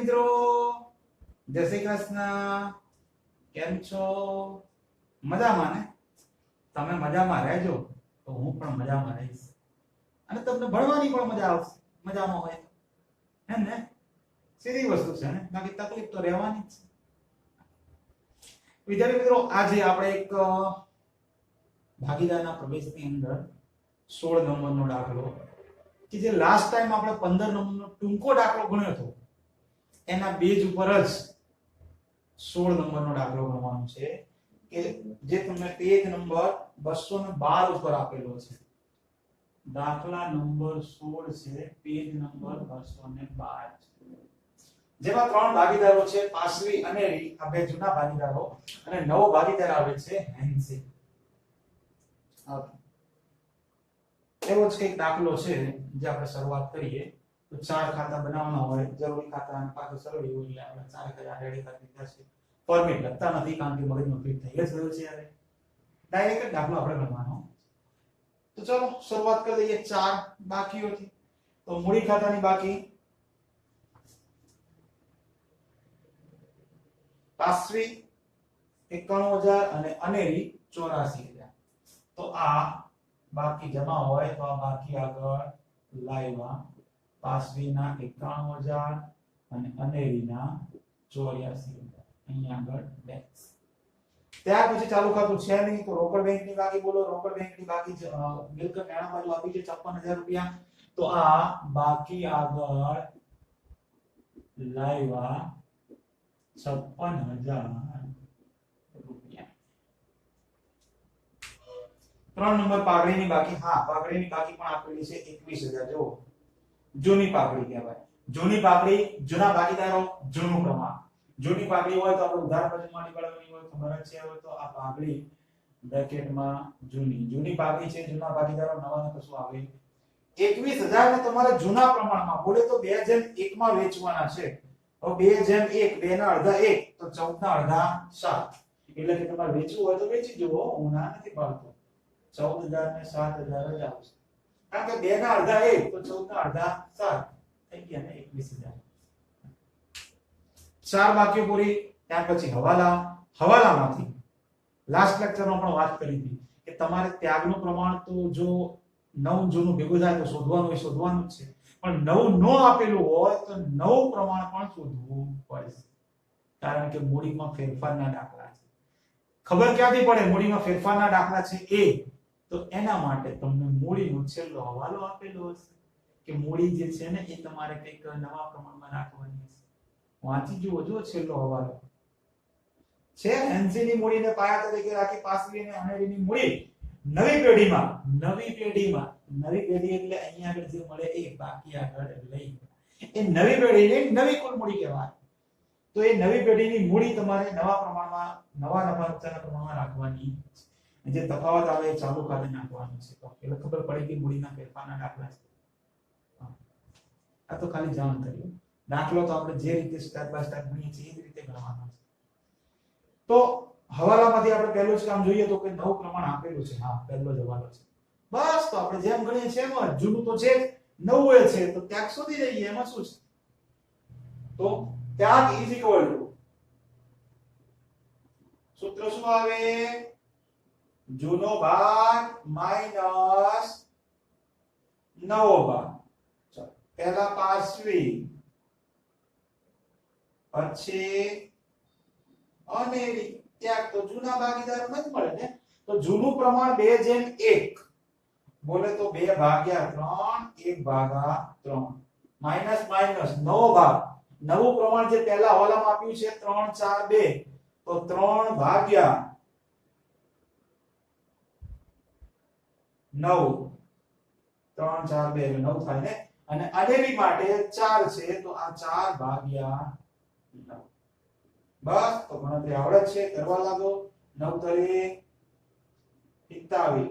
મિત્રો, જય શ્રી કૃષ્ણ. કેમ છો? મજામાં ને? તમે મજામાં રહેજો તો હું પણ મજામાં રહીશ અને તમને ભણવાની પણ મજા આવશે. મજામાં હોય હે ને? સીધી વસ્તુ છે ને, બાકી તકલીફ તો રહેવાની જ છે. વિદ્યાર્થી મિત્રો, આજે આપણે એક ભાગીદારના પ્રવેશની અંદર 16 નંબરનો દાખલો કે જે લાસ્ટ ટાઈમ આપણે 15 નંબરનો ટૂંકો દાખલો ગણ્યો હતો એના બેઝ ઉપર જ 16 નંબરનો દાખલો ગણવાનો છે કે જે તમને પેજ નંબર 212 ઉપર આપેલો છે. દાખલા નંબર 16 છે, પેજ નંબર 212. જેમાં ત્રણ ભાગીદારો છે, પાસવી અને રી, આ બે જૂના ભાગીદારો, અને નવો ભાગીદાર આવે છે હેન્સી. એવો જ કંઈક દાખલો છે જે આપણે શરૂઆત કરીએ તો 4 ખાતા બનાવવાના હોય, જરૂરી ખાતા અને પાછું સરળ એવું, એટલે આપણે 4000 રેડી કરી દીધા છે. ફોર્મેટ લખતા નથી કારણ કે મગજમાં ફિટ થઈ જ ગયું છે. યારે ડાયરેક્ટ દાખલો આપણે ગણવાનો. તો ચલો શરૂઆત કરી દઈએ 4 બાકીઓથી. તો મૂડી ખાતાની બાકી પાસવી 91000 અને અનેરી 84000. તો આ બાકી જમા હોય તો આ બાકી આગળ લાવ્યા. પાસવીના 91000 અને અનેરીના 84000 અહીંયા આગળ ડેક્સ. ત્યાર પછી ચાલુ ખાતું છે નહીં તો રોકડ બેંકની બાકી બોલો. રોકડ બેંકની બાકી મિલકત નાણા બાજુ આપી છે 56000 રૂપિયા. તો આ બાકી આગળ લાવ્યા 56000 રૂપિયા. 3 નંબર પાઘડીની બાકી. હા, પાઘડીની બાકી પણ આપેલી છે 21000. જો જૂની પાઘડી કહેવાય. જૂની પાઘડી, જૂના ભાગીદારો, જૂનું પ્રમાણ. જૂની પાઘડી હોય તો આપણે ઉધાર બાજુમાં નીકળવાની હોય, ખબર જ છે. હોય તો આ પાઘડી બ્રેકેટમાં જૂની પાઘડી છે, જૂના ભાગીદારો, નવાને કશું આવે. 21000 ને તમારે જૂના પ્રમાણમાં બોલે તો 2:1 માં વેચવાના છે. હવે 2:1, 2 ના અડધા 1 તો 14 ના અડધા 7. એટલે કે તમારે વેચવું હોય તો વેચી જુઓ, હું ના નથી પાડતો. 14000 ને 7000 જ આવશે. કારણ કે 2 ના અડધા 1 તો 14 ના અડધા 7 થઈ ગયા ને 21000. 4 બાકીઓ પૂરી. ત્યાર પછી હવાલા. હવાલામાંથી લાસ્ટ લેક્ચરમાં પણ વાત કરી હતી કે તમારે ત્યાગનું પ્રમાણ તો જો નવું જૂનું ભેગું થાય તો શોધવાનું હોય, શોધવાનું જ છે. પણ નવું ન આપેલું હોય તો નવું પ્રમાણ પણ શોધવું પડશે. કારણ કે મૂડીમાં ફેરફારના દાખલા છે. ખબર ક્યાંથી પડે મૂડીમાં ફેરફારના દાખલા છે એ? તો એના માટે તમને મૂડીનો છેલ્લો હવાલો આપેલો હશે કે મૂડી જે છે ને એ તમારે કંઈક નવા પ્રમાણમાં રાખવાની હશે. વાંચી જુઓ, જો છેલ્લો હવાલો છે. એનસીની મૂડીને પાયા તરીકે રાખી પાસવી અને અનેરીની મૂડી નવી પેઢી એટલે અહીંયા આગળ જે મળે એ બાકી આગળ લઈ. એ નવી પેઢીની નવી કુલ મૂડી કહેવાય. તો એ નવી પેઢીની મૂડી તમારે નવા પ્રમાણમાં, નવા નફા નુકસાનના પ્રમાણમાં રાખવાની. જે તફાવત આવે એ ચાલુ ખાતે નાખવાનું છે. એટલે ખબર પડી કે મૂડીના ફેરફારના દાખલા છે. આ તો ખાલી જાણ કર્યું. દાખલો તો આપણે જે રીતે સ્ટેપ બાય સ્ટેપ ભણીએ છીએ એ જ રીતે ગણવાનો છે. તો હવાલામાંથી આપણે પહેલું જ કામ જોઈએ તો કે નવું પ્રમાણ આપેલું છે. હા, પહેલો જ હવાલો છે. બસ, તો આપણે જેમ ગણીએ છીએ એમ જ. જૂનું તો છે, નવું એ છે, તો ત્યાગ શોધી લઈએ. એમાં શું છે? તો ત્યાગ ઇઝ ઇક્વલ ટુ, સૂત્ર શું આવે? જૂનો ભાગ માઈનસ નવો ભાગ. ચલો, પહેલા પાસવી, પછી અનેરી. ત્યાગ તો જૂના ભાગીદારોમાં જ મળે ને. તો જૂનું પ્રમાણ 2:1 બોલે તો 2/3, 1/3. માઈનસ માઈનસ નવો ભાગ. નવું પ્રમાણ જે પહેલા હવાલામાં આપ્યું છે 3, 4, 2 તો 3/9. 3, 4, 2 એટલે 9 થાય ને. અને અનેરી માટે 4 છે તો આ 4/9. બસ, તો ગણતરી આવડે છે, કરવા લાગો. 9 તરી 27,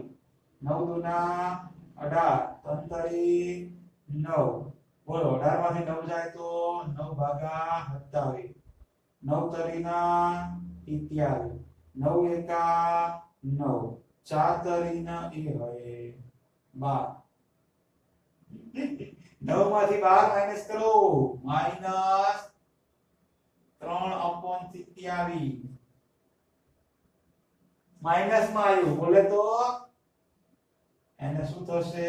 9 દુના 18, 3 તરી 9. બોલો, 18 માંથી 9 જાય તો 9/27. 9 તરીના 77, 9 એકા 9, 4 તરીના એ હોય 12. 9 માંથી 12 માઈનસ કરો, -7. 3/27 માઈનસ માં આવ્યું બોલે તો એને શું થશે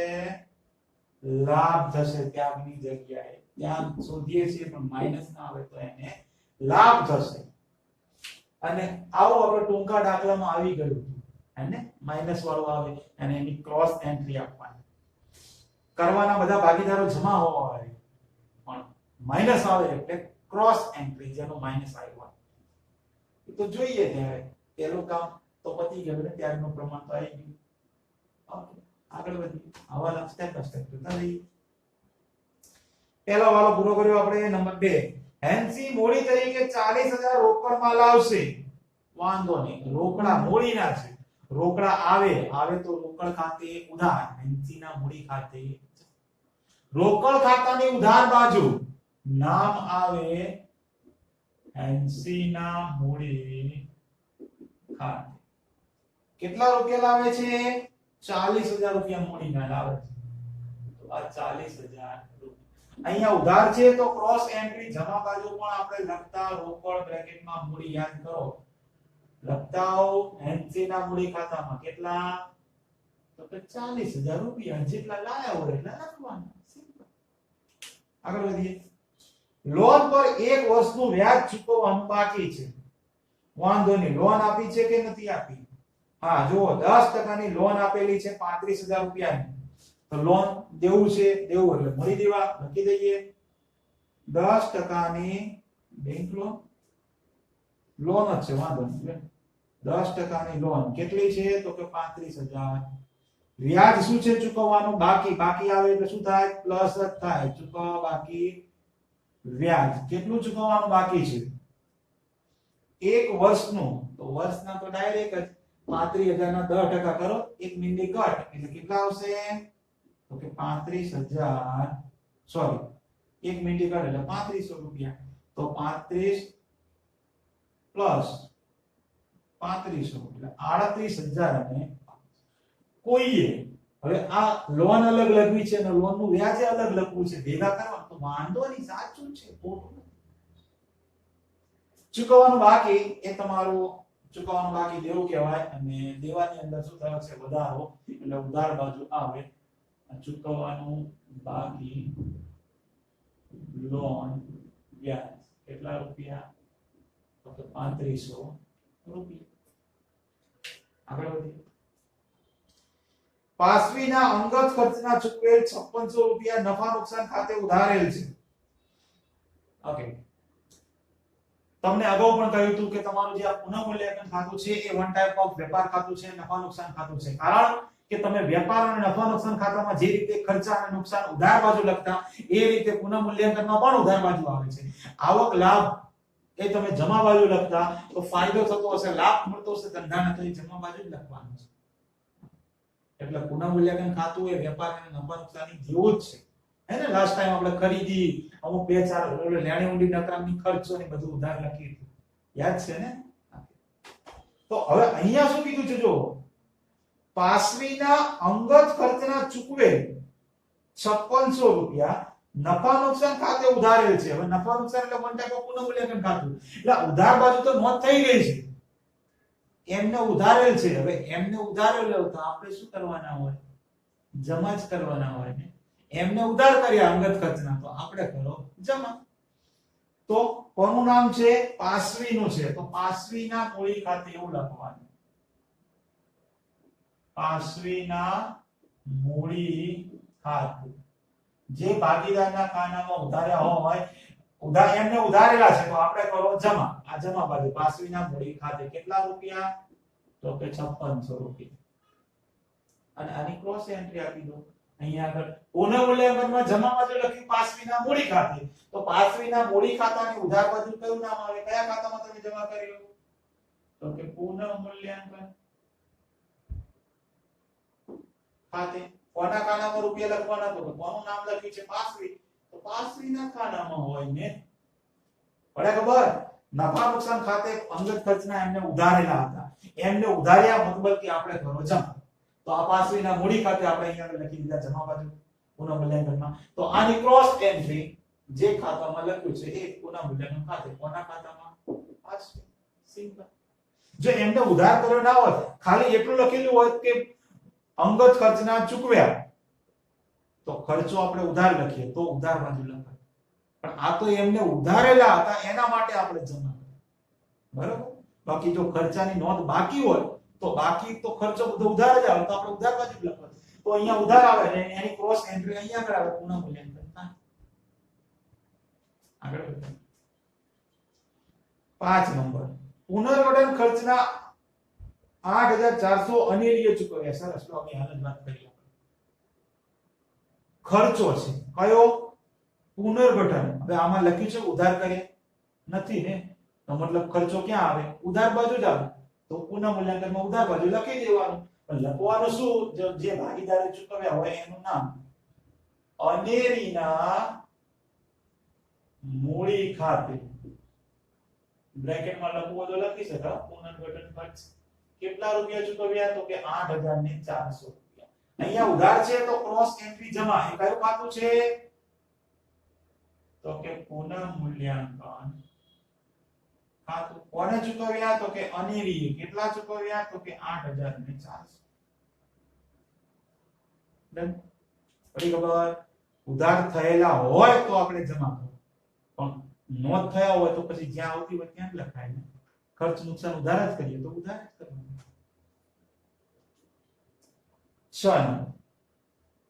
લાભ થશે ત્યાગની જગ્યાએ ત્યાગ શોધીએ છીએ પણ માઈનસ ના આવે તો એને લાભ થશે અને આવું આપણે ટૂંકા દાખલામાં આવી ગયું અને માઈનસ વાળું આવે અને એની ક્રોસ એન્ટ્રી આપવાની કરવાના બધા ભાગીદારો જમા હોવા આવે પણ માઈનસ આવે એટલે ક્રોસ એન્ટ્રી જેનો માઈનસ આવ્યો તો જોઈએ ત્યારે પેલું કામ તો પતી ગયું ને ત્યારનું પ્રમાણ તો આવી ગયું ઓકે આગળ વધી આવા સ્ટેપ બાય સ્ટેપ જોતા રહીએ પહેલો વાળો પૂરો કર્યો આપણે નંબર 2 હેન્સી મોડી તરીકે 40000 રોકડમાં લાવશે વાંધો નહીં રોકડા મોડીના છે રોકડા આવે તો રોકડ ખાતે ઉધાર હેન્સીના મૂડી ખાતે રોકડ ખાતાની ઉધાર બાજુ નામ આવે હેન્સીના મૂડી ખાતે કેટલા રૂપિયા લાવે છે 40000 રૂપિયા મૂડીના લાવે છે તો આ 40000 અહીંયા ઉધાર છે તો ક્રોસ એન્ટ્રી જમા બાજુ પણ આપણે લખતા રોકડ બ્રેકેટમાં મૂડી યાદ કરો લખતા હો હેન્સીના મૂડી ખાતામાં કેટલા તો કે 40000 રૂપિયા જેટલા લાયા હોય એટલા લખવાના આગળ વધીએ લોન પર 1 વર્ષનું વ્યાજ ચૂકવવાનું બાકી છે વાંધો નહીં લોન આપી છે કે નથી આપી હા જો 10% ની લોન આપેલી છે 35000 રૂપિયાની તો લોન દેવું છે દેવું એટલે મળી દેવા લખી દઈએ 10% ની બેંક લોન જ છે વાંધો નહીં 10% ની લોન કેટલી છે તો કે 35000 વ્યાજ શું છે ચૂકવવાનું બાકી આવે એટલે શું થાય પ્લસ જ થાય ચૂકવવા બાકી વ્યાજ કેટલું ચૂકવવાનું બાકી છે 1 વર્ષનું તો વર્ષના તો ડાયરેક્ટ જ 35000 ના 10% કરો 1 મિનિટ કટ એટલે કેટલા આવશે તો કે 35000 સોરી 1 મિનિટ કટ એટલે 3500 રૂપિયા તો 35 પ્લસ 3500 એટલે 38000 અને કોઈએ હવે આ લોન અલગ લખવી છે અને લોન નું વ્યાજ અલગ લખવું છે ભેગા કરવા તો વાંધો નહીં સાચું છે ખોટું ચૂકવવાનું બાકી એ તમારું ચૂકવવાનું બાકી દેવું કહેવાય અને દેવાની અંદર શું થાય છે વધારો એટલે ઉધાર બાજુ આવે ચૂકવવાનું બાકી લોન વ્યાજ કેટલા રૂપિયા તો 3500 રૂપિયા આગળ વધીએ પાસવીના અંગત ખર્ચના ચૂકવેલ 5600 રૂપિયા નફા નુકસાન ખાતે ઉધારેલ છે ઓકે તમને અગાઉ પણ કહ્યું હતું કે તમારું જે આ પુનઃમૂલ્યાંકન ખાતું છે એ વન ટાઈપ ઓફ વેપાર ખાતું છે નફા નુકસાન ખાતું છે કારણ કે તમે વેપાર અને નફા નુકસાન ખાતામાં જે રીતે ખર્ચા અને નુકસાન ઉધાર બાજુ લખતા એ રીતે પુનઃમૂલ્યાંકનમાં પણ ઉધાર બાજુ આવે છે આવક લાભ એ તમે જમા બાજુ લખતા તો ફાયદો થતો હશે લાભ મળતો હશે ધંધાને તો એ જમા બાજુ જ લખવાનું છે એટલે પુનઃમૂલ્યાંકન ખાતું એ વેપાર અને નફા નુકસાની જેવું જ છે હે ને લાસ્ટ ટાઈમ આપણે ખરીદી અમુક 2-4 લેણી ઊંડી નકામની ખર્ચો ને બધું ઉધાર લખી હતું યાદ છે ને તો હવે અહીંયા શું કીધું છે જો પાસવીના અંગત ખર્ચના ચૂકવેલ 5600 રૂપિયા નફા નુકસાન ખાતે ઉધારેલ છે હવે નફા નુકસાન એટલે વન ટાઈપ ઓફ પુનઃમૂલ્યાંકન ખાતું એટલે ઉધાર બાજુ તો નોંધ થઈ ગઈ છે એમને ઉધારેલ છે હવે એમને ઉધારેલ તો આપણે શું કરવાના હોય જમા જ કરવાના હોય ને એમને ઉધાર કર્યા અંગત ખર્ચના તો આપણે કરો જમા તો કોનું નામ છે પાસવીનું છે તો પાસવીના મૂડી ખાતે એવું લખવાનું પાસવીના મૂડી ખાતું જે ભાગીદારના ખાનામાં ઉધાર્યા હોય એમને ઉધારેલા છે તો આપણે કરો જમા આ જમા બાજુ પાસવીના મૂડી ખાતે કેટલા રૂપિયા તો કે 5600 રૂપિયા અને આની ક્રોસ એન્ટ્રી આપી દો અહીંયા આગળ પુનઃમૂલ્યાંકનમાં જમા બાજુ લખ્યું પાસવીના મૂડી ખાતે તો પાસવીના મૂડી ખાતાની ઉધાર બાજુ કયું નામ આવે કયા ખાતામાં તમે જમા કર્યું તો કે પુનઃમૂલ્યાંકન ખાતે કોના ખાનામાં રૂપિયા લખવાના તો કોનું નામ લખ્યું છે પાસવી તો પાસવીના ખાનામાં હોય ને પડે ખબર નફા નુકસાન ખાતે અંગત ખર્ચના એમને ઉધારેલા હતા એમને ઉધાર્યા મતલબ કે આપણે કરો જમા તો આ પાસવીના મૂડી ખાતે આપણે અહીંયા લખી દીધા જમા બાજુ પુનઃમૂલ્યાંકનમાં તો આની ક્રોસ એન્ટ્રી જે ખાતામાં લખ્યું છે એ પુનઃ મૂલ્યાંકન ખાતે કોના ખાતામાં આ છે સિમ્પલ જો એમને ઉધાર કર્યો ના હોત ખાલી એટલું લખેલું હોત કે અંગત ખર્ચના ચૂકવ્યા તો ખર્ચો આપણે ઉધાર લખીએ તો ઉધાર બાજુ લખાય પણ આ તો એમને ઉધારેલા હતા એના માટે આપણે જમા બરાબર બાકી જો ખર્ચાની નોંધ બાકી હોય તો બાકી તો ખર્ચો બધો ઉધાર જ આવે તો આપણે ઉધાર બાજુ લખવાનું તો અહીંયા ઉધાર આવે ને એની ક્રોસ એન્ટ્રી અહીંયા આગળ આવે પુનઃ મૂલ્યાંકન થાય આગળ વધો 5 નંબર પુનર્ગઠન ખર્ચના 8400 અનિર્ય ચૂકવ્યા સરસ લો અમે હાલ જ વાત કરી ખર્ચો છે કયો પુનર્ગઠન હવે આમાં લખ્યું છે ઉધાર કરે નથી ને તો મતલબ ખર્ચો ક્યાં આવે ઉધાર બાજુ જ આવે તો પુનઃ મૂલ્યાંકનમાં ઉધાર બાજુ લખી દેવાનું પણ લખવાનું શું જે ભાગીદારે ચૂકવ્યા હોય એનું નામ અનેરીના મૂડી ખાતે બ્રેકેટમાં લખવું તો લખી શકાય પુનર્ગઠન ખર્ચ કેટલા રૂપિયા ચૂકવ્યા તો કે 8400 રૂપિયા અહીંયા ઉધાર છે તો ક્રોસ એન્ટ્રી જમા એ કયું ખાતું છે તો કે પુનઃ મૂલ્યાંકન ખાતું કોને ચૂકવ્યા તો કે અનેરી કેટલા ચૂકવ્યા તો કે 8400 ડન પડી ખબર ઉધાર થયેલા હોય તો આપણે જમા કરો પણ નોંધ થયા હોય તો પછી જ્યાં આવતી હોય ત્યાં જ લખાય ને ખર્ચ નુકસાન ઉધાર જ કરીએ તો ઉધાર જ કરવાનું 6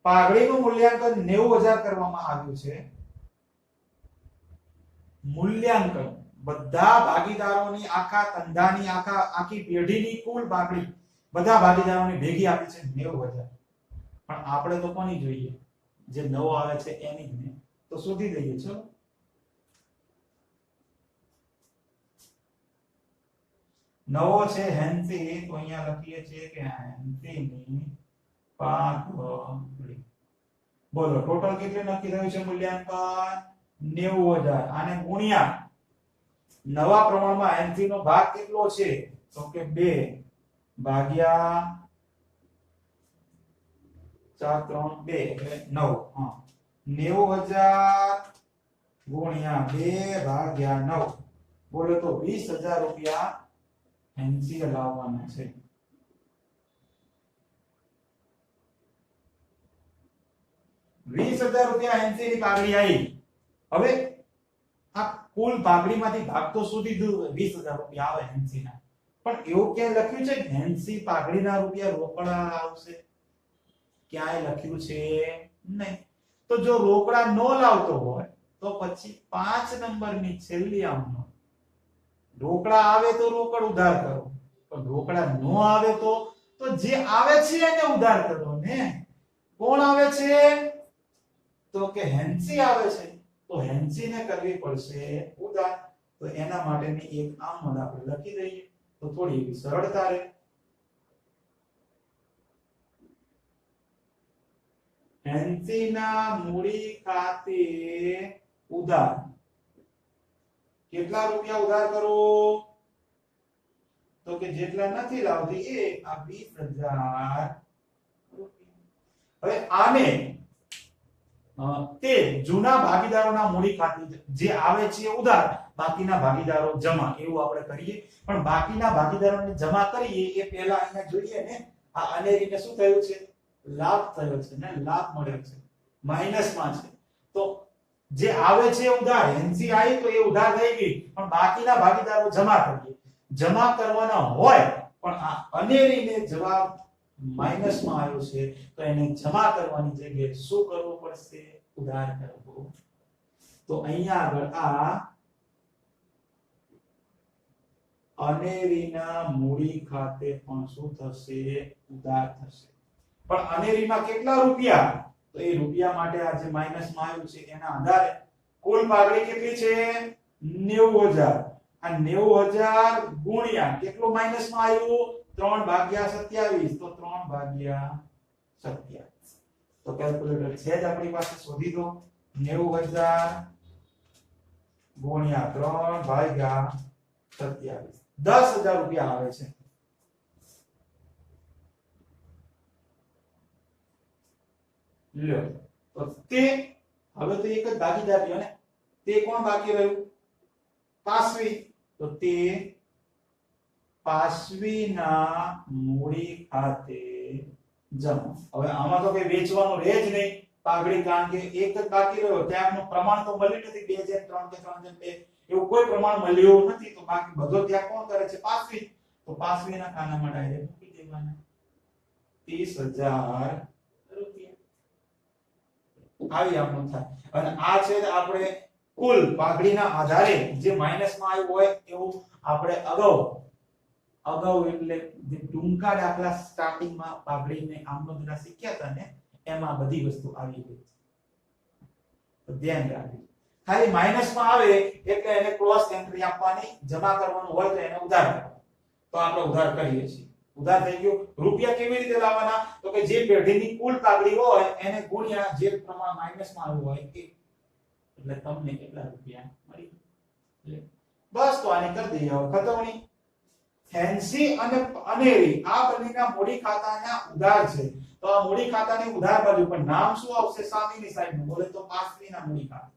પાઘડીનું મૂલ્યાંકન 90000 કરવામાં આવ્યું છે મૂલ્યાંકન બધા ભાગીદારોની આખા ધંધાની આખી પેઢીની કુલ પાઘડી બધા ભાગીદારોની ભેગી આપી છે 90000 પણ આપણે તો કોની જોઈએ જે નવો આવે છે એની જ ને તો શોધી દઈએ ચલો નવો છે હેન્સી તો અહીંયા લખીએ છીએ કે હેન્સીની પાઘડી બોલો ટોટલ કેટલું નક્કી થયું છે મૂલ્યાંકન 90000 આને ગુણ્યા નવા પ્રમાણમાં હેન્સી નો ભાગ કેટલો છે તો કે 2 ભાગ્યા 4 3 2 એટલે 9 હા 90000 ગુણ્યા 2 ભાગ્યા 9 બોલો તો 20000 રૂપિયા હેન્સી લાવવાના છે 20000 રૂપિયા હેન્સી ની પાઘડી આવી હવે આ કુલ પાઘડીમાંથી ભાગ તો સુધી 20000 રૂપિયા આવે હેન્સી ના પણ એવું ક્યાં લખ્યું છે કે હેન્સી પાઘડીના રૂપિયા રોકડા આવશે ક્યાંય લખ્યું છે નહીં તો જો રોકડા ન લાવતો હોય તો પછી 5 નંબરની છેલ્લી આમનો રોકડા આવે તો રોકડ ઉધાર કરો પણ રોકડા ન આવે તો જે આવે છે એને ઉધાર કરો ને કોણ આવે છે તો કે હેન્સી આવે છે તો હેન્સી ને કરવી પડશે ઉધાર તો એના માટેની એક આમદ આપણે લખી દઈએ તો થોડી એવી સરળતા રહે હેન્સી ના મૂડી ખાતે ઉધાર કેટલા રૂપિયા ઉધાર કરો તો કે જેટલા નથી લાવતી એ આ 20000 હવે આને તે જૂના ભાગીદારોના મૂડી ખાતે જે આવે છે ઉધાર બાકીના ભાગીદારો જમા એવું આપણે કરીએ પણ બાકીના ભાગીદારોને જમા કરીએ એ પહેલા અહીંયા જોઈએ ને આ અનેરીને શું થયું છે લાભ થયો છે ને લાભ મળ્યો છે માઈનસમાં છે તો જે આવે છે ઉધાર હેન્સી આવી તો એ ઉધાર થઈ ગઈ પણ બાકીના ભાગીદારો જમા કરીએ જમા કરવાના હોય પણ આ અનેરીને જવાબ માઈનસમાં આવ્યો છે તો એને જમા કરવાની જગ્યાએ શું કરવું પડશે ઉધાર કરવું તો અહીંયા આગળ આ અનેરીના મૂડી ખાતે પણ શું થશે ઉધાર થશે પણ અનેરીમાં કેટલા રૂપિયા તો એ રૂપિયા માટે આ જે માઈનસમાં આવ્યું છે એના આધારે કુલ પાઘડી કેટલી છે 90000 આ 90000 ગુણ્યા કેટલું માઈનસમાં આવ્યું 3 ભાગ્યા 27 તો 3 ભાગ્યા 27 તો કેલ્ક્યુલેટર છે જ આપણી પાસે શોધી દો 90000 ગુણ્યા 3 ભાગ્યા 27 10000 રૂપિયા આવે છે લ્યો તો તે હવે તો એક જ ભાગીદાર રહ્યો ને તે કોણ બાકી રહ્યું? પાસવી. તો તે પાસવીના મૂડી ખાતે જમા. હવે આમાં તો કઈ વેચવાનું રહે જ નહીં પાઘડી, કારણ કે એક જ બાકી રહ્યો. ત્યાગનું પ્રમાણ તો મળ્યું નથી 2:3 કે 3:2 એવું કોઈ પ્રમાણ મળ્યું નથી. તો બાકી બધો ત્યાગ કોણ કરે છે? પાસવી. તો પાસવીના ખાનામાં ડાયરેક્ટ મૂકી દેવાના 30,000 રૂપિયા. આવી આપણું થાય. અને આ છે આપણે કુલ પાઘડીના આધારે જે માઈનસમાં આવ્યું હોય એવું આપણે અગાઉ એટલે જે ટૂંકા દાખલા સ્ટાર્ટિંગમાં પાઘડીને આમનો જરા શીખ્યા હતા ને એમાં બધી વસ્તુ આવી ગઈ. તો ધ્યાન રાખજો. ખાલી માઈનસમાં આવે એટલે એને ક્રોસ એન્ટ્રી આપવાની, જમા કરવાનું હોય તો એને ઉધાર કરવાનું. તો આપણે ઉધાર કરીએ છીએ. ઉધાર થઈ ગયું. રૂપિયા કેવી રીતે લાવવાના? તો કે જે પેઢીની કુલ પાઘડી હોય એને ગુણ્યા જે પ્રમાણ માઈનસમાં આવ્યું હોય એ, એટલે તમને કેટલા રૂપિયા મળી. એટલે બસ તો આને કરી દઈએ હવે ખતમણી. ફેન્સી અને અનેરી આ બંનેના મૂડી ખાતાના ઉધાર છે. તો આ મૂડી ખાતાની ઉધાર બાજુ પણ નામ શું આવશે? સામેની સાઈડનું બોલે તો પાસવીના મૂડી ખાતા.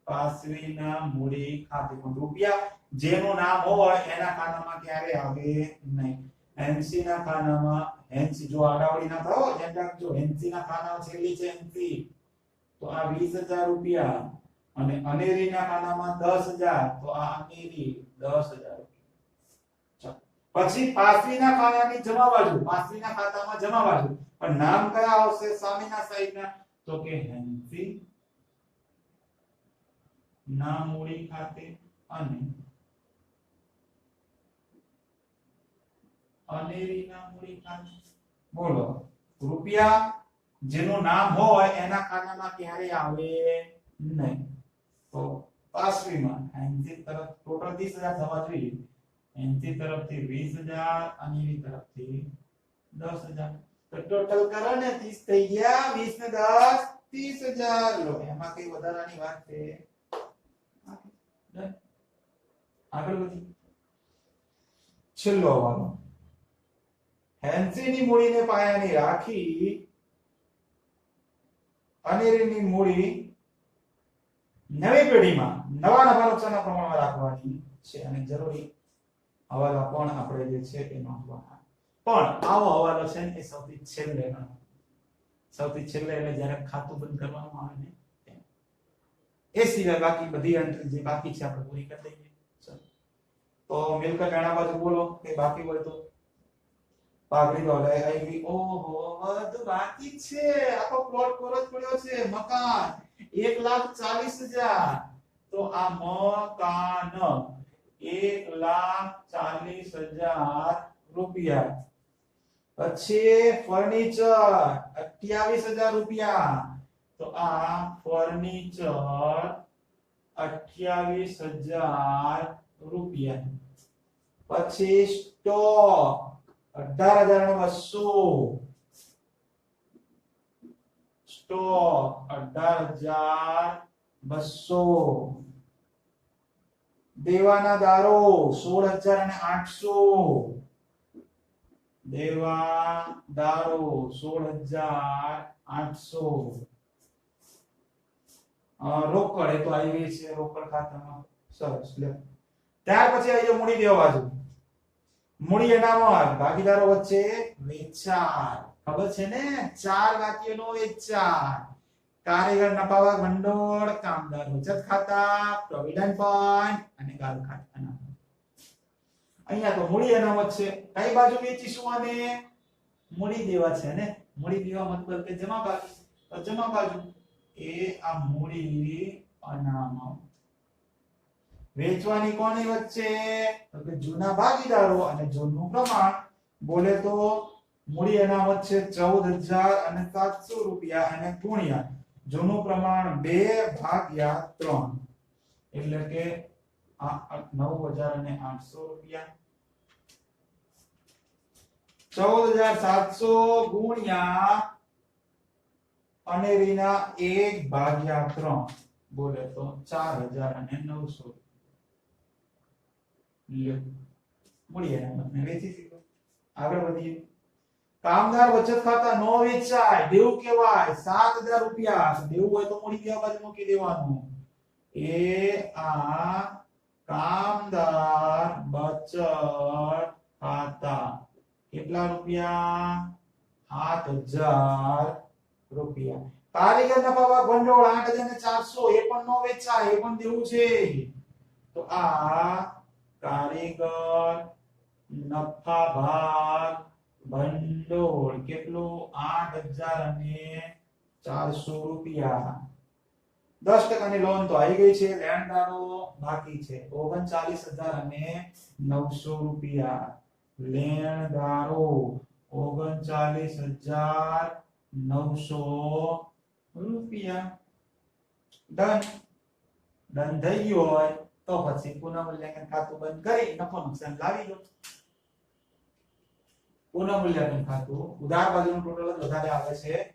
પાસવીના મૂડી ખાતે પણ રૂપિયા જેનું નામ હોય એના ખાતામાં ક્યારે આવે નહીં. હેન્સી ના ખાનામાં, હેન્સી જો આડાવડી ના થાઓ, ધ્યાન રાખજો. હેન્સી ના ખાનામાં છેલ્લી છે હેન્સી, તો આ 20,000 રૂપિયા. અને અનેરી ના ખાનામાં 10,000, તો આ અનેરી 10,000 રૂપિયા. પછી પાસવીના ખાનાની જમા બાજુ, પાસવીના ખાતામાં જમા બાજુ પણ નામ કયા આવશે? સામેના સાઈડના. તો કે હેન્સી ના મૂડી ખાતે અને અનેરીના મૂડી ખાતે. બોલો રૂપિયા જેનું નામ હોય એના ખાતામાં ક્યારે આવે નહીં. તો પાસવીમાં એનસી તરફ ટોટલ 30,000 થવા જોઈએ. એનસી તરફથી 20,000, અનેરી તરફથી 10,000. તો ટોટલ કરો ને 30 થઈ ગયા. 20 ને 10 30,000. લો એમાં કઈ વધારાની વાત છે? આગળ વધી છેલ્લો હવાલો. હેન્સીની મૂડીને પાયાની રાખી અનેરીની મૂડી નવી પેઢીમાં નવા નફા નુકસાનના પ્રમાણમાં રાખવાની છે. અને જરૂરી હવાલો પણ આપણે જે છે એ નોંધવાના. પણ આવો હવાલો છે ને એ સૌથી છેલ્લે ગણવાનો. સૌથી છેલ્લે એટલે જ્યારે ખાતું બંધ કરવાનું આવે ને એ સિવાય બાકી બધી એન્ટ્રી જે બાકી છે આપણે પૂરી કરી દઈએ. તો મિલકત આના બાજુ બોલો કે બાકી હોય તો પાઘડી તો આવી. ઓહો બધું બાકી છે. આખો પ્લોટ કોરો જ પડ્યો છે. મકાન 1,40,000. તો આ મકાન 1,40,000 રૂપિયા. પછી ફર્નિચર 28,000 રૂપિયા. તો આ ફર્નિચર 28,000 રૂપિયા. પછી સ્ટોક 18,200. સ્ટોક 18,200. દેવાના દારો 16,800. દેવાદારો 16,800. રોકડ એ તો આવી ગઈ છે રોકડ ખાતામાં. સરસ લે. ત્યાર પછી આવી જાય મૂડી દેવા બાજુ. મૂડી એનામાં ભાગીદારો વચ્ચે વેચાણ. ખબર છે ને? 4 વાક્યનો વેચાણ. કારીગર નફાવક ભંડોળ, કામદાર બચત ખાતા, પ્રોવિડન્ટ ફંડ અને ગાળો ખાતા. અહીંયા તો મૂડી અનામત છે. કઈ બાજુ વેચીશું આને? મૂડી દેવા છે ને. મૂડી દેવા મતલબ કે જમા બાજુ. તો જમા બાજુ એ આ મૂડી અનામત વેચવાની કોની વચ્ચે? તો કે જૂના ભાગીદારો અને જૂનું પ્રમાણ. બોલે તો મૂડી અનામત છે 14,700 રૂપિયા અને ગુણ્યા જૂનું પ્રમાણ 2/3 એટલે કે 9,800 રૂપિયા. 14,700 ગુણ્યા અનેરીના 1/3 બોલે તો 4,900. મૂડી અનામતને વેચી દીધો. આગળ વધીએ. કામદાર બચત ખાતા નો વેચાય દેવું કહેવાય 7000 રૂપિયા દેવું હોય તો મૂડી બે બાજુ મૂકી દેવાનું એ આ કામદાર બચત ખાતા કેટલા રૂપિયા 7000 રૂપિયા કારીગર નફા ભંડોળ 8400 એ પણ નો વેચાય એ પણ દેવું છે તો આ કારીગર નફા ભાગ ભંડોળ કેટલું 8400 રૂપિયા 10% ની લોન તો આવી ગઈ છે લેણદારો બાકી છે 39900 રૂપિયા લેણદારો 39900 રૂપિયા ડન ડન થઈ ગયું હોય તો પછી પુનઃમૂલ્યાંકન ખાતું બંધ કરી નફો નુકસાન લાવી દો પુનઃમૂલ્યાંકન ખાતું ઉધાર બાજુનું ટોટલ વધારે આવે છે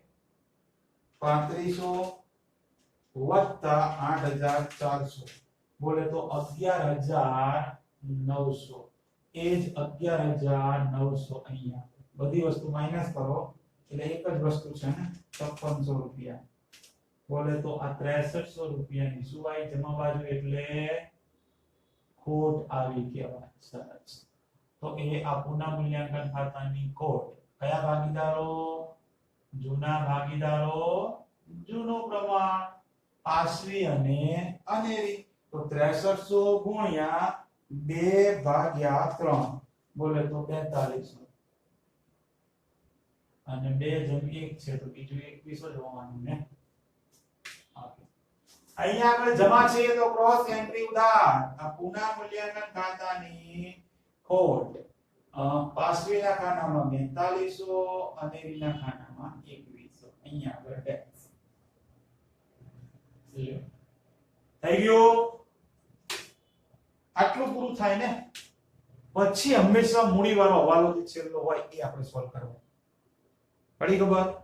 3500 વત્તા 8400 બોલે તો 11900 એ જ 11900 અહીંયા બધી વસ્તુ માઈનસ કરો એટલે એક જ વસ્તુ છે ને 5600 રૂપિયા બોલે તો આ 6300 રૂપિયાની સુવાઈ જમા બાજુ એટલે ખોટ આવી કહેવાય સરસ તો એ આ પુનઃમૂલ્યાંકન ખાતાની ખોટ કયા ભાગીદારો જૂના ભાગીદારો જૂનું પ્રમાણ પાસવી અને અનેરી તો 6300 ગુણ્યા 2 ભાગ્યા 3 બોલે તો 4500 અને 2 જેમ 1 છે તો બીજું 2100 જ હોવાનું ને અહીંયા આપણે જમા છે તો ક્રોસ એન્ટ્રી ઉધાર આ પુનઃમૂલ્યાંકન ખાતાની ખોટ પાસવીના ખાનામાં 4200 અનેરીના ખાનામાં 2100 અહીંયા આગળ ટેક્સ થઈ ગયું આટલું પૂરું થાય ને પછી હંમેશા મૂડીવાળો હવાલો જે છેલ્લો હોય એ આપણે સોલ્વ કરવો પડી ખબર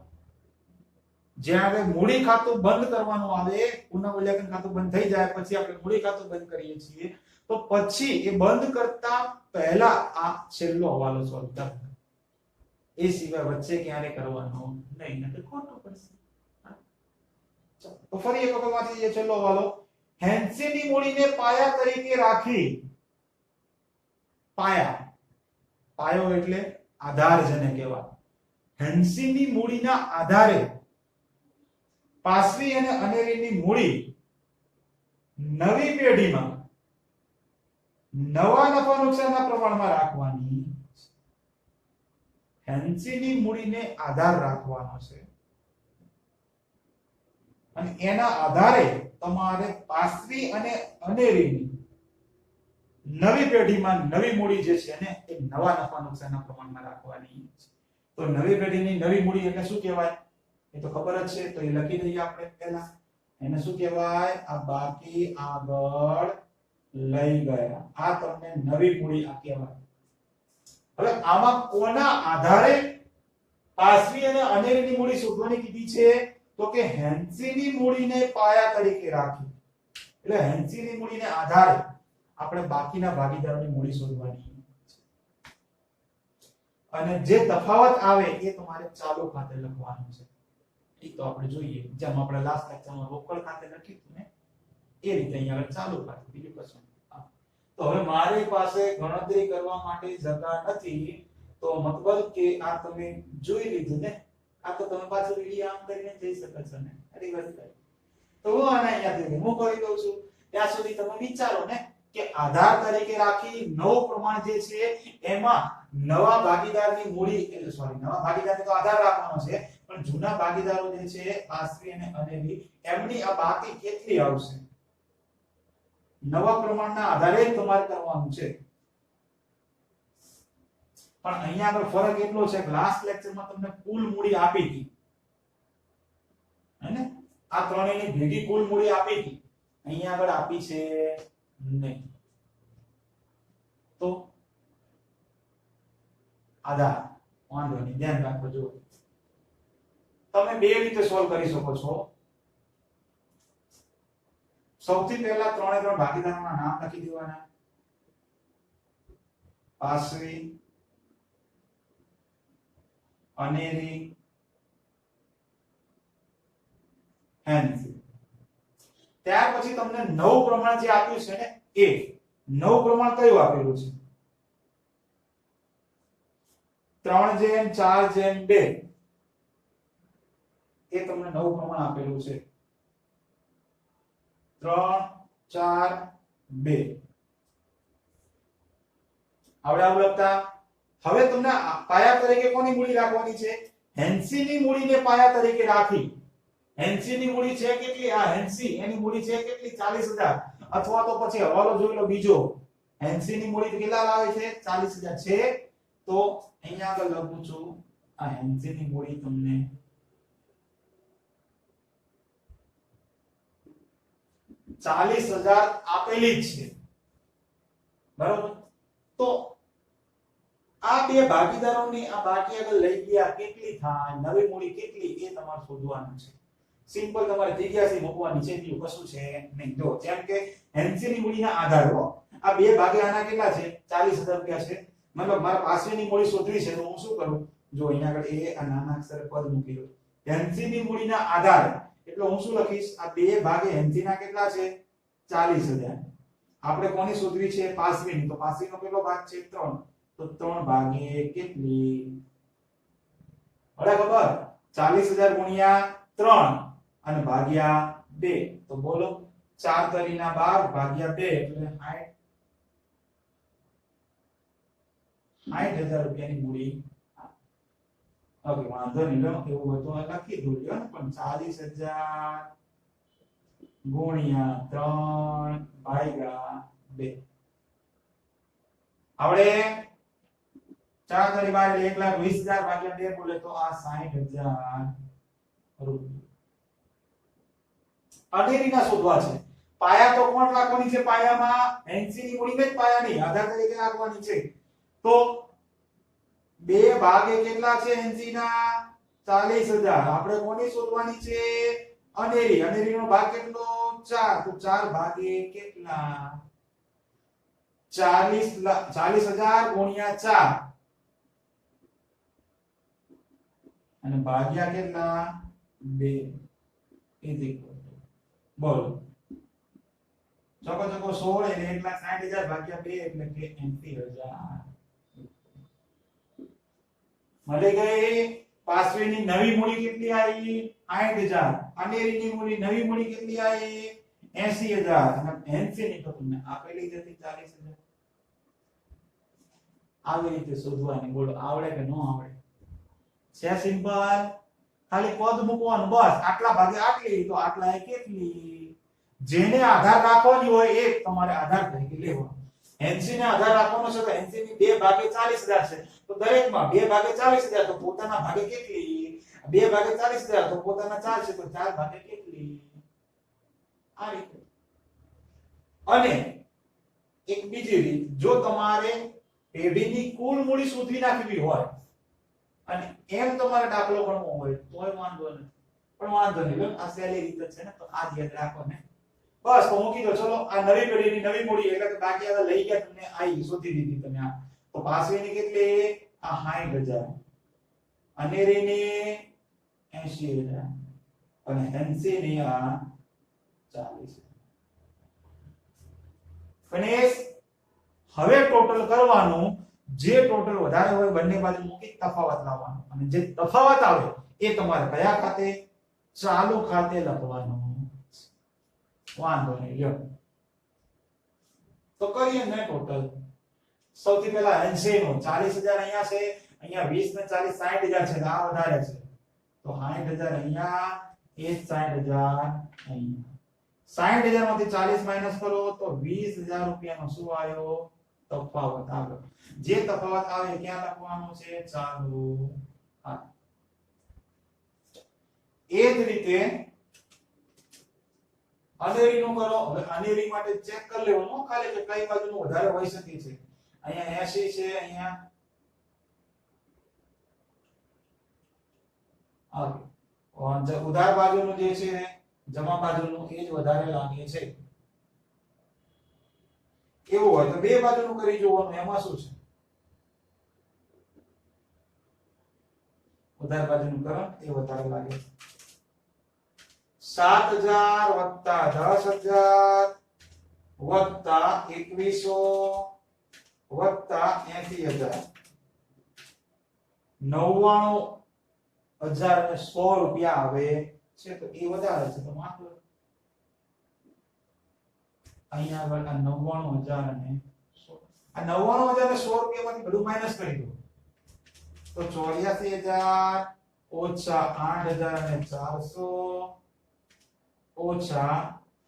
જ્યારે મૂડી ખાતું બંધ કરવાનું આવે પુનઃમૂલ્યાંકન ખાતું બંધ થઈ જાય પછી આપણે મૂડી ખાતું બંધ કરીએ છીએ તો પછી એ બંધ કરતા પહેલા આ છેલ્લો હવાલો સોલ્વ કરવાનો એ સિવાય વચ્ચે ક્યારે કરવાનો નહીં નકર ખોટું પડશે તો ફરી એક વખત વાંચી લઈએ છેલ્લો હવાલો હેન્સીની મૂડીને પાયા તરીકે રાખી પાયો એટલે આધાર જેને કહેવાય હેન્સીની મૂડીના આધારે પાસવી અને અનેરીની મૂડી નવી પેઢીમાં નવા નફા નુકસાનના પ્રમાણમાં રાખવાની હેન્સીની મૂડીને આધાર રાખવાનો છે અને એના આધારે તમારે પાસવી અને અનેરીની નવી પેઢીમાં નવી મૂડી જે છે ને એ નવા નફા નુકસાનના પ્રમાણમાં રાખવાની તો નવી પેઢીની નવી મૂડી એટલે શું કહેવાય એ તો ખબર જ છે તો એ લખી દઈએ આપણે પહેલા એને શું કહેવાય આ બાકી આગળ લઈ ગયા આ તમને નવી મૂડી આ કહેવાય હવે આમાં કોના આધારે પાસવી અને અનેરીની મૂડી શોધવાની કીધી છે તો કે હેન્સીની મૂડીને પાયા તરીકે રાખી એટલે હેન્સીની મૂડીને આધારે આપણે બાકીના ભાગીદારોની મૂડી શોધવાની અને જે તફાવત આવે એ તમારે ચાલુ ખાતે લખવાનું છે એ તો આપણે જોઈએ જેમ આપણે લાસ્ટ લેક્ચરમાં રોકડ ખાતે લખ્યું હતું ને એ રીતે અહીંયા ચાલુ ખાતે બીજું કશું તો હવે મારી પાસે ગણતરી કરવા માટે જગ્યા નથી તો મતલબ કે આ તમે જોઈ લીધું ને આ તો તમે પાછું વિડિયો આમ કરીને જઈ શકો છો ને રિવર્સ કરી તો હું આને અહીંયાથી રિમૂવ કરી દઉં છું ત્યાં સુધી તમે વિચારો ને કે આધાર તરીકે રાખી નવું પ્રમાણ જે છે એમાં નવા ભાગીદારની મૂડી એટલે સોરી નવા ભાગીદારને તો આધાર રાખવાનો છે પણ જૂના ભાગીદારો જે છે પાસવી અને અનેરી એમની આ બાકી કેટલી આવશે નવા પ્રમાણના આધારે તમારે કરવાનું છે પણ અહીંયા આગળ ફરક એટલો છે કે લાસ્ટ લેક્ચરમાં તમને કુલ મૂડી આપી હતી હે ને આ ત્રણેયની ભેગી કુલ મૂડી આપી હતી અહીંયા આગળ આપી છે નહીં તો આધાર વાંધો નહીં ધ્યાન રાખો જો તમે બે રીતે સોલ્વ કરી શકો છો સૌથી પહેલા ત્રણે ત્રણ ભાગીદારોના નામ લખી દેવાના પાસવી અનેરી હેન્સી. ત્યાર પછી તમને નવું પ્રમાણ જે આપ્યું છે ને એ નવું પ્રમાણ કયું આપેલું છે? 3:4:2 એ તમને નવું પ્રમાણ આપેલું છે. 3:4:2 આવડે આવું લખતા. હવે તમને પાયા તરીકે કોની મૂડી રાખવાની છે? હેન્સી ની મૂડીને પાયા તરીકે રાખી. હેન્સી ની મૂડી છે કેટલી? આ હેન્સી એની મૂડી છે કેટલી? 40000. અથવા તો પછી હવાલો જોઈ લો બીજો. હેન્સી ની મૂડી કેટલા લાવે છે? 40000 છે. તો અહીંયા આગળ લખું છું આ હેન્સી ની મૂડી તમને 40000 આપેલી જ છે. બરાબર? તો આ બે ભાગીદારોની આ બાકી આગળ લઈ ગયા કેટલી થાય? નવી મૂડી કેટલી એ તમારે શોધવાનું છે. સિમ્પલ તમારે જગ્યાથી મૂકવાની છે, બીજું કશું છે નહીં. જો જેમ કે હેન્સી ની મૂડીના આધારો આ બે ભાગે આના કેટલા છે? 40000 રૂપિયા છે. મતલબ મારા પાસેની મૂડી શોધવી છે તો હું શું કરું? જો અહીંયા આગળ એ આ નાના અક્ષરે પદ મૂકી દો. હેન્સી ની મૂડીના આધાર એટલે હું શું લખીશ? આ બે ભાગે હેન્સી ના કેટલા છે? 40000. આપણે કોની શોધવી છે? પાસવીની. તો પાસવીનો કેટલો ભાગ છે? 3. તો 3 ભાગે કેટલી? બરાબર. 40000 ગુણ્યા 3 અને ભાગ્યા 2. તો બોલો 4 તરીના 12 ભાગ્યા 2 એટલે 60000 રૂપિયાની મૂડી. ઓકે, વાંધો નહીં. લો એવું હોય તો લખી દો લ્યો ને, પણ 40000 ગુણ્યા 3 ભાગ્યા 2 આવડે. 4 તરી 12 એટલે 1,20,000 ભાગ્યા 2 બોલે તો આ 60000 રૂપિયા. અનેરીના શોધવા છે. પાયા તો કોણ રાખવાની છે? પાયામાં હેન્સી ની મૂડીને જ પાયાની આધાર તરીકે રાખવાની છે. તો બે ભાગે કેટલા છે હેન્સીના? 40000. આપણે કોની શોધવાની છે? અનેરી. અનેરીનો ભાગ કેટલો? 4. તો 4 ભાગે કેટલા? 40000 ગુણ્યા 4 અને ભાગ્યા કેટલા? 2 ઇઝ ઇક્વલ ટુ બોલો ચોકો ચોકો 16 એટલે 1,60,000 ભાગ્યા 2 એટલે કે 80,000 મળી ગઈ. પાસવીની નવી મૂડી કેટલી આવી? 60,000. અનેરીની મૂડી નવી મૂડી કેટલી આવી? 80,000. અને હેન્સીની તો તમને આપેલી જ હતી 40,000. આવી રીતે શોધવાની. બોલો આવડે કે ન આવડે? છે સિમ્પલ. ખાલી પદ મૂકવાનું બસ. આટલા ભાગે આટલી તો આટલા એ કેટલી? જેને આધાર રાખવાની હોય એ તમારે આધાર તરીકે લેવાનો. હેન્સી ને આધાર રાખવાનો છે તો હેન્સી ની 2 ભાગે 40,000 છે તો દરેકમાં 2 ભાગે 40,000 તો પોતાના ભાગે કેટલી? 2 ભાગે 40,000 તો પોતાના 4 છે તો 4 ભાગે કેટલી? આ રીતે. અને એક બીજી રીત, જો તમારે પેઢીની કુલ મૂડી શોધવી નાખવી હોય અને એમ તમારે દાખલો ગણવો હોય તોય વાંધો નથી. પણ વાંધો નહીં, આ સહેલી રીત છે ને, તો આ યાદ રાખો ને. બસ તો મૂકી દો. ચલો આ નવી પેઢીની નવી મૂડી એટલે કે બાકી આગળ લઈ ગયા તમને આઈ શોધી દીધી તમે. આ તો પાસવીની કેટલી? આ 60,000. અનેરીની 80,000 અને હેન્સીની આ 40,000. ફિનિશ. હવે ટોટલ કરવાનું. જે ટોટલ વધારે હોય બંને બાજુ મૂકી તફાવત લાવવાનો અને જે તફાવત આવે એ તમારે કયા ખાતે? ચાલુ ખાતે લખવાનું. વાંધો નહીં. લ્યો તો કરીએ ને ટોટલ. સૌથી પહેલા હેન્સી નો 40,000 અહીંયા છે, અહીંયા 20 ને 40 60,000 છે, આ વધારે છે તો 60,000 અહીંયા, એ 60,000 અહીંયા. 60,000 માંથી 40 માઈનસ કરો તો 20,000 રૂપિયાનો શું આવ્યો? તફાવત આવ્યો. જે તફાવત આવે ક્યાં લખવાનું છે? ચાલુ. એ જ રીતે અનેરીનું કરો. હવે અનેરી માટે ચેક કરી લેવાનું ખાલી કે કઈ બાજુનું વધારે હોઈ શકે છે. અહીંયા 80 છે, અહીંયા ઉધાર બાજુનું જે છે જમા બાજુનું એ જ વધારે લાગે છે. એવું હોય તો બે બાજુનું કરી જોવાનું, એમાં શું છે? ઉધાર બાજુનું કરંટ એ વધારે લાગે. 7000 વત્તા 10000 વત્તા 2100 વત્તા 80000 99,100 રૂપિયા આવે છે. તો એ વધારે છે તો માફ કરો. અહીંયા આગળ આ 99,100 આ 99,100 રૂપિયામાંથી બધું માઈનસ કરી દો તો 84,000 ઓછા 8,400 ઓછા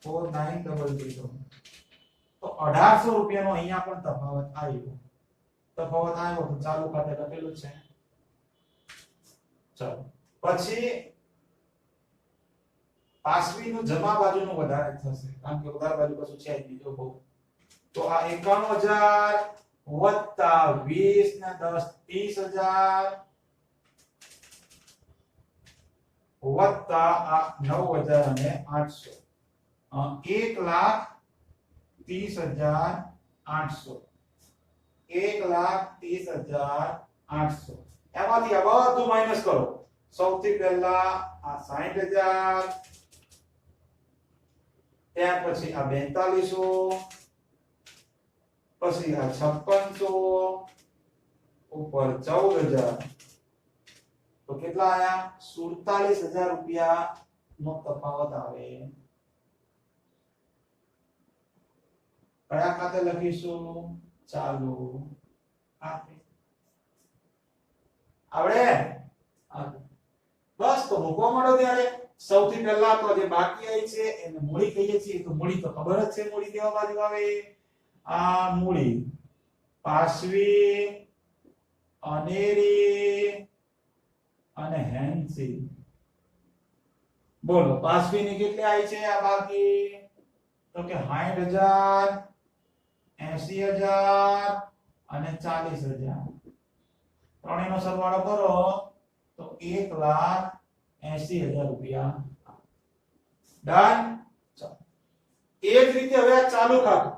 4933 તો 1800 રૂપિયાનો અહીંયા પણ તફાવત આવ્યો. તો ચાલુ ખાતે લખેલું છે. ચાલો પછી પાસવીનું જમા બાજુનું વધારે થશે કારણ કે ઉધાર બાજુ કશું છે જ નહીં. જો બહુ તો આ 91,000 વત્તા 20 ને 10 30,000 વત્તા આ 9,800 1,30,800 1,30,800 એમાંથી આ બધું માઈનસ કરો. સૌથી પહેલા આ 60,000 ત્યાર પછી આ 4200 પછી આ 5600 ઉપર 14,000 તો કેટલા આયા 47,000 રૂપિયા નો તફાવત આવે. કયા ખાતે લખીશું? ચાલુ ખાતે. આવડે? બસ તો મૂકવા માંડો ત્યારે. સૌથી પહેલા તો જે બાકી આવી છે એને મૂડી કહીએ છીએ. તો મૂડી તો ખબર જ છે, મૂડી કેવા બાજુ આવે. આ મૂડી પાસવી, અનેરી અને હેન્સી. બોલો પાસવી ની કેટલી આવી છે આ બાકી? તો કે 60,000 80,000 અને 40,000. ત્રણેયનો સરવાળો કરો તો 1,80,000 રૂપિયા. ડન. એ જ રીતે હવે આ ચાલુ ખાતું,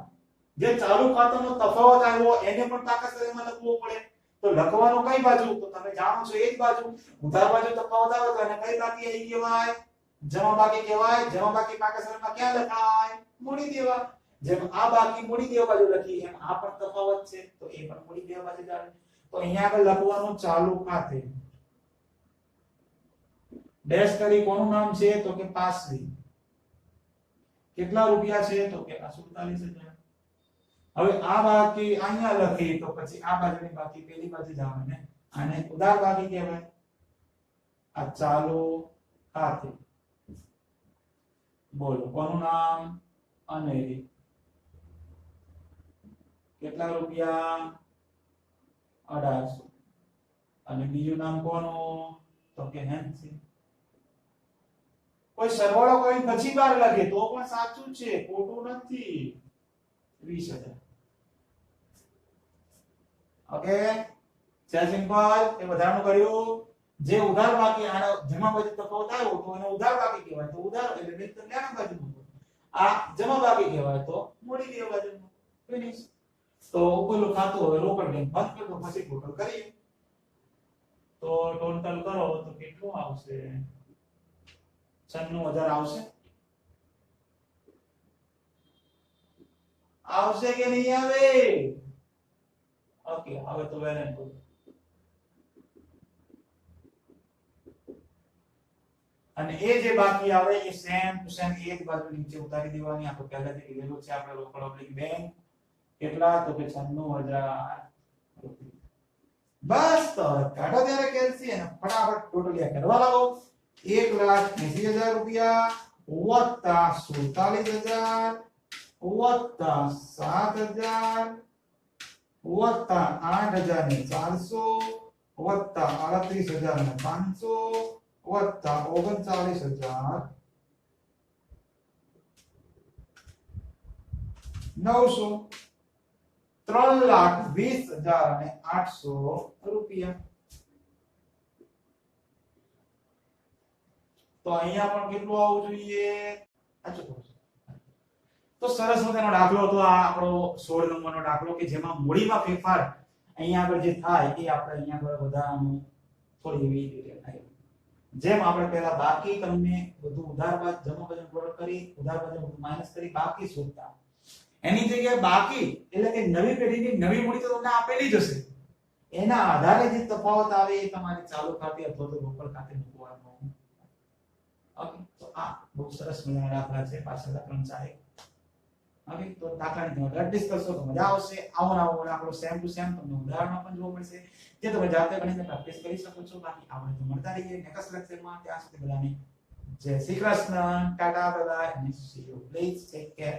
જે ચાલુ ખાતાનો તફાવત આવ્યો એને પણ તાકાતમાં લખવો પડે. તો લખવાનો કઈ બાજુ? તો તમે જાણો છો એ જ બાજુ. ઉધાર બાજુ તફાવત આવે તો એને કઈ બાકી આવી કહેવાય? જમા બાકી કહેવાય. જમા બાકી પાકસરમાં ક્યાં લખાય? મૂડી દેવા. જેમ આ બાકી મૂડી દેવા બાજુ લખી એમ આ પણ તફાવત છે તો એ પણ મૂડી દેવા બાજુ જ આવે. તો અહીંયા આગળ લખવાનું ચાલુ ખાતે. ડેશ કરી કોનું નામ છે? તો કે પાસવી. કેટલા રૂપિયા છે? તો કે 47,000. હવે આ બાકી અહીંયા લખી તો પછી આ બાજુની બાકી પેલી બાજુ જ આવે ને. આને ઉધાર બાકી કહેવાય. આ ચાલુ ખાતે. બોલો કોનું નામ? અનેરી. કેટલા રૂપિયા? 1800. અને બીજું નામ કોનું? તો કે હેન્સી. કોઈ સરવાળો કોઈ પછી બાર લખે તો પણ સાચું છે, ખોટું નથી. 20,000. ઓકે છે સિમ્પલ. એ બધાનું કર્યું. જે ઉધાર બાકી આનો જમા બાજુ તફાવત આવ્યો તો એને ઉધાર બાકી કહેવાય. તો ઉધાર એટલે બેન તો લેણા બાજુ મૂકો. આ જમા બાકી કહેવાય તો મૂડી દેવા બાજુ મૂકો. ફિનિશ. તો ઉપરનું ખાતું હવે રોકડ બેંક બંધ કરી દો પછી ટોટલ કરીએ. તો ટોટલ કરો તો કેટલું આવશે? 96,000 આવશે. આવશે કે નહીં આવે? ઓકે હવે તો વેલેન્ટ કરો. અને એ જે બાકી આવે એ સેમ ટુ સેમ એક બાજુ નીચે ઉતારી દેવાની. આ તો પહેલાથી કીધેલું છે આપણે રોકડ ઓબ્લિક બેંક. કેટલા? તો કે 96,000 રૂપિયા. બસ તો કાઢો ત્યારે કેલ્સી અને ફટાફટ ટોટલિયા કરવા લાગો. 1,80,000 રૂપિયા વત્તા 47,000 વત્તા 7,000 વત્તા 8,400 વત્તા 38,500 વત્તા 39,900 3,20,800 રૂપિયા. તો અહીંયા પણ કેટલું આવવું જોઈએ? તો સરસ મજાનો દાખલો હતો આ આપણો 16 નંબરનો દાખલો કે જેમાં મૂડીમાં ફેરફાર અહીંયા આગળ જે થાય એ આપણે અહીંયા આગળ વધારાનું થોડી એવી ડિટેલ આવી. જેમ આપણે પહેલા બાકી તમને બધું ઉધાર બાદ જમા બાજુ પ્રોડક્ટ કરી, ઉધાર બાજુ માઈનસ કરી, બાકી શોધતા. એની જગ્યાએ બાકી એટલે કે નવી પેઢીની નવી મૂડી તો તમને આપેલી જ હશે, એના આધારે જે તફાવત આવે એ તમારે ચાલુ ખાતે અથવા તો રોકડ ખાતે મૂકવાનો. ઓકે, તો આ બહુ સરસ મજાના દાખલા છે, પાછળના 3-4. ઓકે, તો દાખલાની તમે પ્રેક્ટિસ કરશો તો મજા આવશે. આવો ને આવો આપણો સેમ ટુ સેમ તમને ઉદાહરણો પણ જોવા મળશે, જે તમે જાતે ગણીને પ્રેક્ટિસ કરી શકો છો. બાકી આપણે તો મળતા રહીએ નેક્સ્ટ લેક્ચરમાં. ત્યાં સુધી બધાને જય Shri Krishna, Tata, bye bye, C you. Please take care.